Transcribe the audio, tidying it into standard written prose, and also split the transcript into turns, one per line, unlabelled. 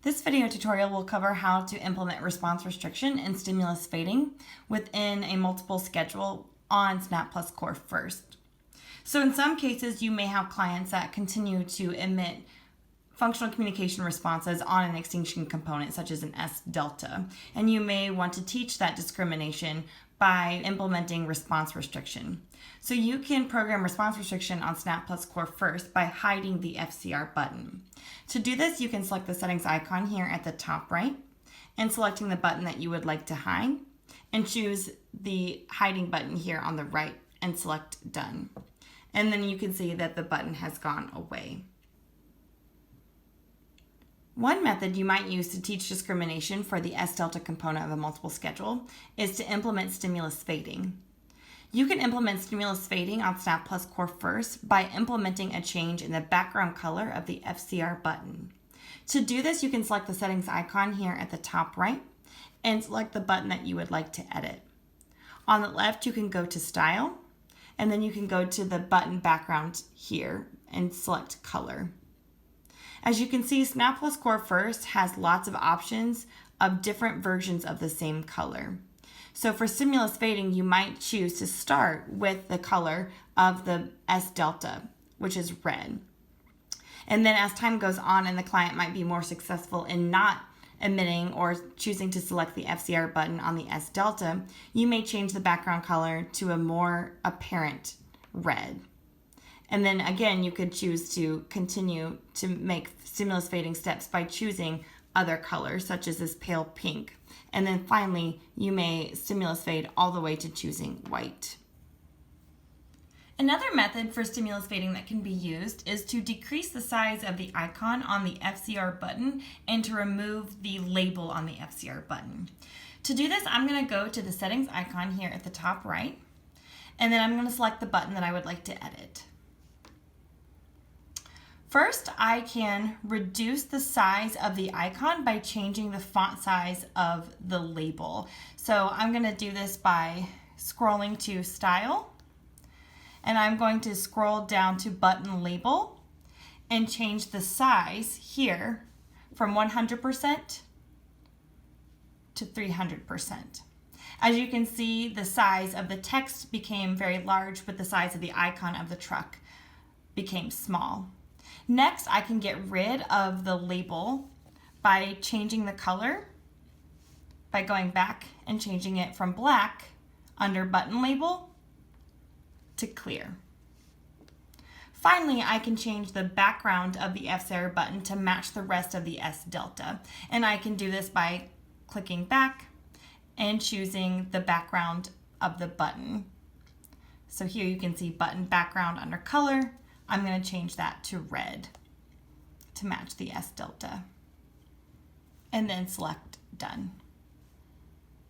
This video tutorial will cover how to implement response restriction and stimulus fading within a multiple schedule on Snap Plus Core First. So in some cases, you may have clients that continue to emit functional communication responses on an extinction component, such as an S delta, and you may want to teach that discrimination by implementing response restriction. So you can program response restriction on Snap Plus Core First by hiding the FCR button. To do this, you can select the settings icon here at the top right and selecting the button that you would like to hide, and choose the hiding button here on the right and select done. And then you can see that the button has gone away. One method you might use to teach discrimination for the S delta component of a multiple schedule is to implement stimulus fading. You can implement stimulus fading on Snap Plus Core First by implementing a change in the background color of the FCR button. To do this, you can select the settings icon here at the top right and select the button that you would like to edit. On the left, you can go to Style, and then you can go to the button background here and select Color. As you can see, Snap Plus Core First has lots of options of different versions of the same color. So for stimulus fading, you might choose to start with the color of the S delta, which is red. And then as time goes on and the client might be more successful in not emitting or choosing to select the FCR button on the S delta, you may change the background color to a more apparent red. And then again, you could choose to continue to make stimulus fading steps by choosing other colors, such as this pale pink. And then finally, you may stimulus fade all the way to choosing white. Another method for stimulus fading that can be used is to decrease the size of the icon on the FCR button and to remove the label on the FCR button. To do this, I'm going to go to the settings icon here at the top right, and then I'm going to select the button that I would like to edit. First, I can reduce the size of the icon by changing the font size of the label. So I'm going to do this by scrolling to Style, and I'm going to scroll down to Button Label and change the size here from 100% to 300%. As you can see, the size of the text became very large, but the size of the icon of the truck became small. Next, I can get rid of the label by changing the color, by going back and changing it from black under button label to clear. Finally, I can change the background of the FCR button to match the rest of the S delta. And I can do this by clicking back and choosing the background of the button. So here you can see button background under color. I'm going to change that to red to match the S delta, and then select done.